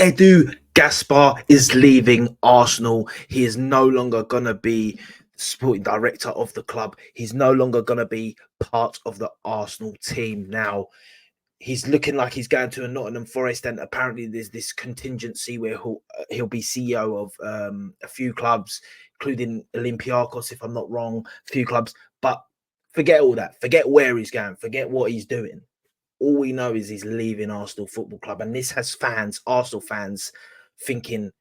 Edu Gaspar is leaving Arsenal. He is no longer going to be sporting director of the club. He's no longer going to be part of the Arsenal team now. He's looking like he's going to a Nottingham Forest, and apparently there's this contingency where he'll be CEO of a few clubs, including Olympiacos, if I'm not wrong, a few clubs. But forget all that. Forget where he's going. Forget what he's doing. All we know is he's leaving Arsenal Football Club, and this has fans, Arsenal fans, thinking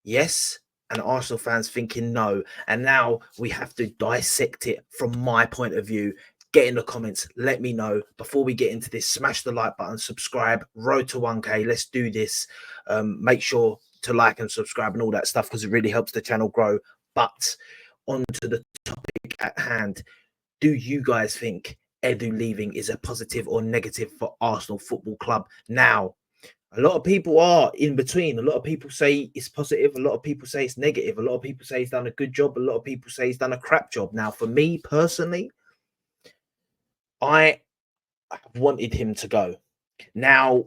yes, and Arsenal fans thinking no. And now we have to dissect it from my point of view. Get in the comments, let me know. Before we get into this, smash the like button, subscribe, road to 1K. Let's do this. Make sure to like and subscribe and all that stuff, because it really helps the channel grow. But on to the topic at hand. Do you guys think Edu leaving is a positive or negative for Arsenal Football Club? Now, a lot of people are in between. A lot of people say it's positive. A lot of people say it's negative. A lot of people say he's done a good job. A lot of people say he's done a crap job. Now, for me personally, I wanted him to go. Now,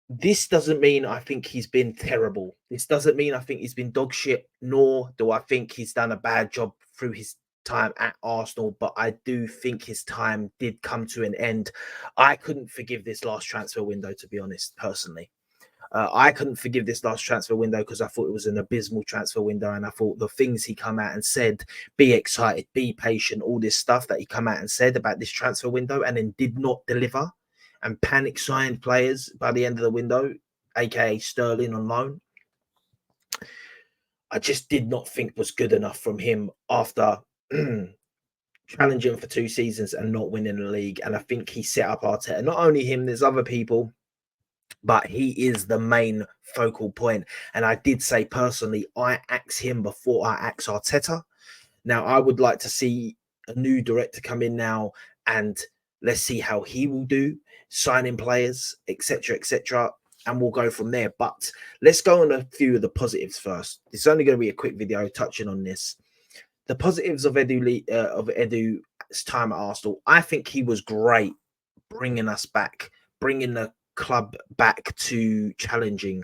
this doesn't mean I think he's been terrible. This doesn't mean I think he's been dog shit, nor do I think he's done a bad job through his time at Arsenal, but I do think his time did come to an end. I couldn't forgive this last transfer window, to be honest, personally. I couldn't forgive this last transfer window because I thought it was an abysmal transfer window, and I thought the things he come out and said, be excited, be patient, all this stuff that he come out and said about this transfer window and then did not deliver and panic signed players by the end of the window, aka Sterling on loan, I just did not think was good enough from him after challenging for 2 seasons and not winning the league. And I think he set up Arteta. Not only him, there's other people, but he is the main focal point. And I did say personally, I axe him before I axe Arteta. Now, I would like to see a new director come in now, and let's see how he will do, signing players, etc., etc., and we'll go from there. But let's go on a few of the positives first. It's only going to be a quick video touching on this. The positives of Edu's time at Arsenal, I think he was great bringing us back, bringing the club back to challenging,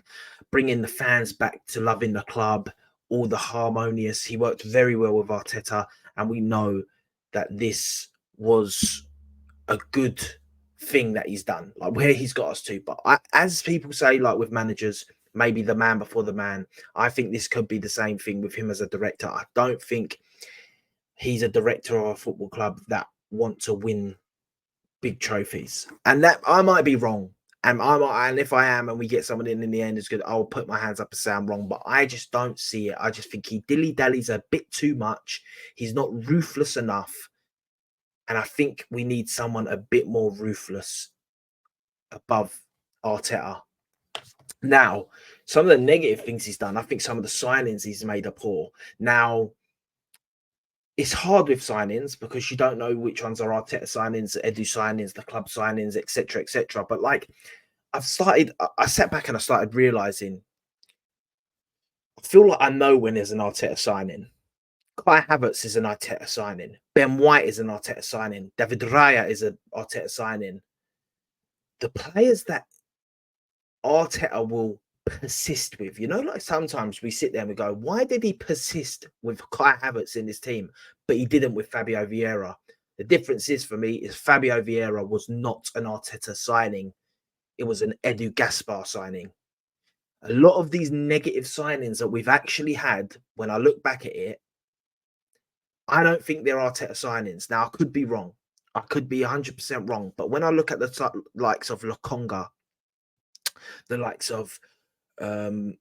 bringing the fans back to loving the club, all the harmonious. He worked very well with Arteta, and we know that this was a good thing that he's done, like where he's got us to. But as people say, like with managers, maybe the man before the man. I think this could be the same thing with him as a director. I don't think he's a director of a football club that want to win big trophies, and that I might be wrong. And if I am, and we get someone in the end is good, I'll put my hands up and say I'm wrong. But I just don't see it. I just think he dilly-dallies a bit too much. He's not ruthless enough. And I think we need someone a bit more ruthless above Arteta. Now, some of the negative things he's done, I think some of the signings he's made are poor. Now, it's hard with signings because you don't know which ones are Arteta signings, Edu signings, the club signings, etc., etc. But like, I sat back and I started realizing, I feel like I know when there's an Arteta signing. Kai Havertz is an Arteta signing. Ben White is an Arteta signing. David Raya is an Arteta signing. The players that Arteta will persist with, like sometimes we sit there and we go, why did he persist with Kai Havertz in this team, but he didn't with Fabio Vieira? The difference is, for me, is Fabio Vieira was not an Arteta signing. It was an Edu Gaspar signing. A lot of these negative signings that we've actually had, when I look back at it, I don't think they're Arteta signings. Now, I could be wrong. I could be 100% wrong. But when I look at the likes of Lokonga, the likes of Fabio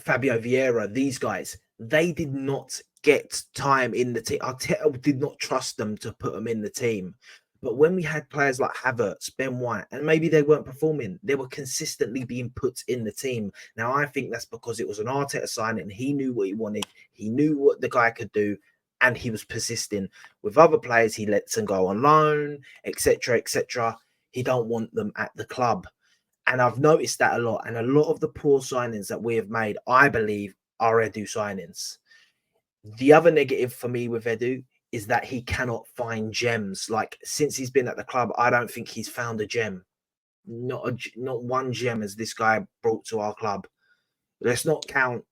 Vieira, these guys, they did not get time in the team. Arteta did not trust them to put them in the team. But when we had players like Havertz, Ben White, and maybe they weren't performing, they were consistently being put in the team. Now, I think that's because it was an Arteta signing, and he knew what he wanted. He knew what the guy could do, and he was persisting. With other players, he lets them go on loan, etc., etc. He don't want them at the club. And I've noticed that a lot. And a lot of the poor signings that we have made, I believe, are Edu signings. The other negative for me with Edu is that he cannot find gems. Like, since he's been at the club, I don't think he's found a gem. not one gem has this guy brought to our club. Let's not count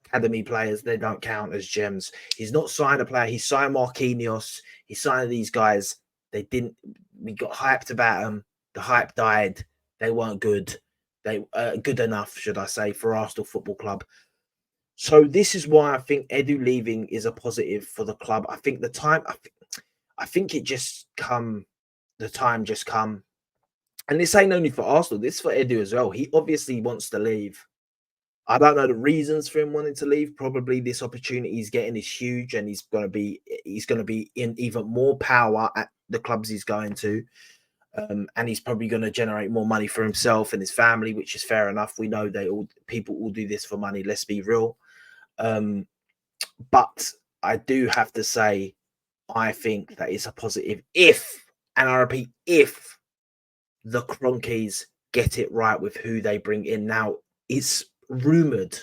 academy players; they don't count as gems. He's not signed a player. He signed Marquinhos. He signed these guys. They didn't. We got hyped about them. The hype died. They weren't good. They good enough, should I say, for Arsenal Football Club. So this is why I think Edu leaving is a positive for the club. I think the time. I think it just come. The time just come. And this ain't only for Arsenal. This is for Edu as well. He obviously wants to leave. I don't know the reasons for him wanting to leave. Probably this opportunity he's getting is huge, and he's going to be in even more power at the clubs he's going to, and he's probably going to generate more money for himself and his family, which is fair enough. We know people all do this for money. Let's be real. But I do have to say, I think that it's a positive if, and I repeat, if the Cronkies get it right with who they bring in. Now, it's rumored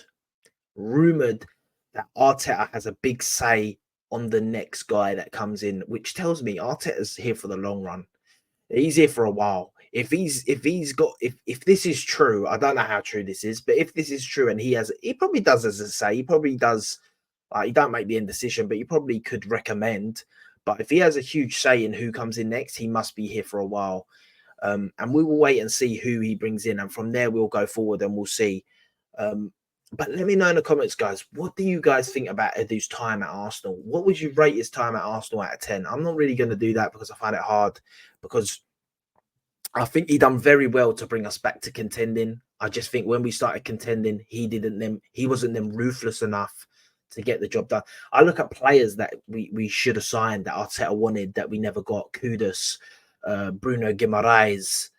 that Arteta has a big say on the next guy that comes in, which tells me Arteta's here for the long run. He's here for a while. If this is true, I don't know how true this is, but if this is true and he probably does, as I say, he probably does. He don't make the end decision, but he probably could recommend. But if he has a huge say in who comes in next, he must be here for a while. And we will wait and see who he brings in, and from there we'll go forward and we'll see. But let me know in the comments, guys, what do you guys think about Edu's time at Arsenal? What would you rate his time at Arsenal out of 10? I'm not really going to do that because I find it hard, because I think he done very well to bring us back to contending. I just think when we started contending, he wasn't them ruthless enough to get the job done. I look at players that we should have signed that Arteta wanted that we never got. Kudus, Bruno Guimaraes,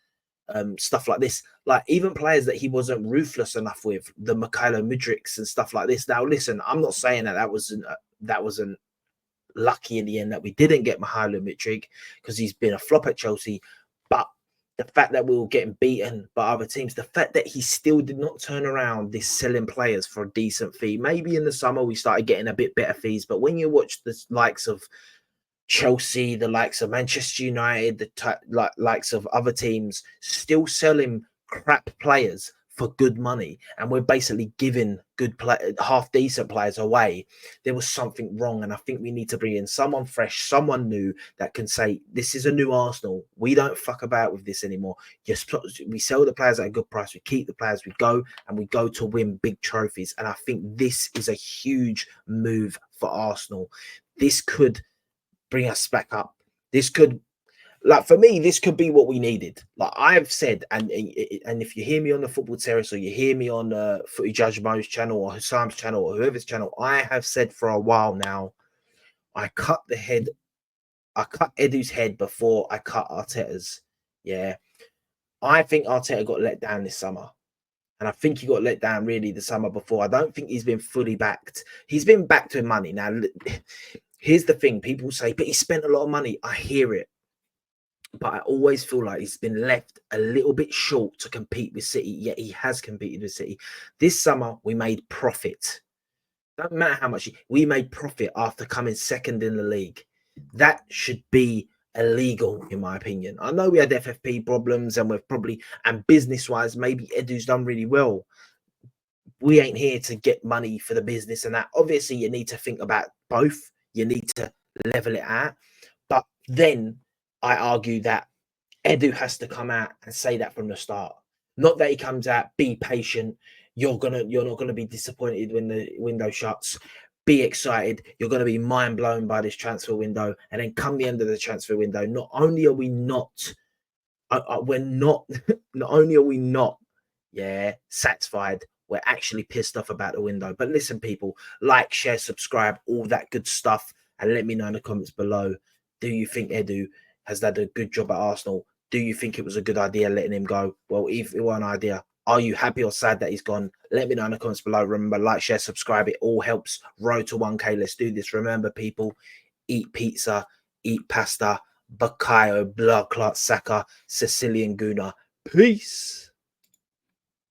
stuff like this. Like even players that he wasn't ruthless enough with, the Mikhailo Mudryks and stuff like this. Now, listen, I'm not saying that wasn't lucky in the end that we didn't get Mikhailo Mudryk, because he's been a flop at Chelsea. But the fact that we were getting beaten by other teams, the fact that he still did not turn around this selling players for a decent fee. Maybe in the summer we started getting a bit better fees, but when you watch the likes of Chelsea, the likes of Manchester United, the likes of other teams still selling crap players for good money, and we're basically giving half decent players away, there was something wrong. And I think we need to bring in someone fresh, someone new that can say, this is a new Arsenal. We don't fuck about with this anymore. We sell the players at a good price. We keep the players. We go to win big trophies. And I think this is a huge move for Arsenal. This could bring us back up. This could, for me, this could be what we needed. Like I've said, and if you hear me on the Football Terrace, or you hear me on Footy Judge Mo's channel or Hassam's channel or whoever's channel, I have said for a while now, I cut Edu's head before I cut Arteta's. Yeah, I think Arteta got let down this summer. And I think he got let down really the summer before. I don't think he's been fully backed. He's been backed with money. Now, here's the thing. People say, but he spent a lot of money. I hear it. But I always feel like he's been left a little bit short to compete with City, yet he has competed with City. This summer, we made profit. Don't matter how much. We made profit after coming second in the league. That should be illegal, in my opinion. I know we had FFP problems, and and business-wise, maybe Edu's done really well. We ain't here to get money for the business and that. Obviously, you need to think about both. You need to level it out. But then I argue that Edu has to come out and say that from the start. Not that he comes out, be patient. You're not gonna be disappointed when the window shuts. Be excited. You're gonna be mind blown by this transfer window, and then come the end of the transfer window. Not only are we not, we're not. Not only are we not, satisfied. We're actually pissed off about the window. But listen, people, like, share, subscribe, all that good stuff, and let me know in the comments below. Do you think Edu has done a good job at Arsenal? Do you think it was a good idea letting him go? Well, if it were an idea, are you happy or sad that he's gone? Let me know in the comments below. Remember, like, share, subscribe. It all helps. Road to 1K. Let's do this. Remember, people, eat pizza, eat pasta, Bakayo, blood clot, Saka, Sicilian Gooner. Peace.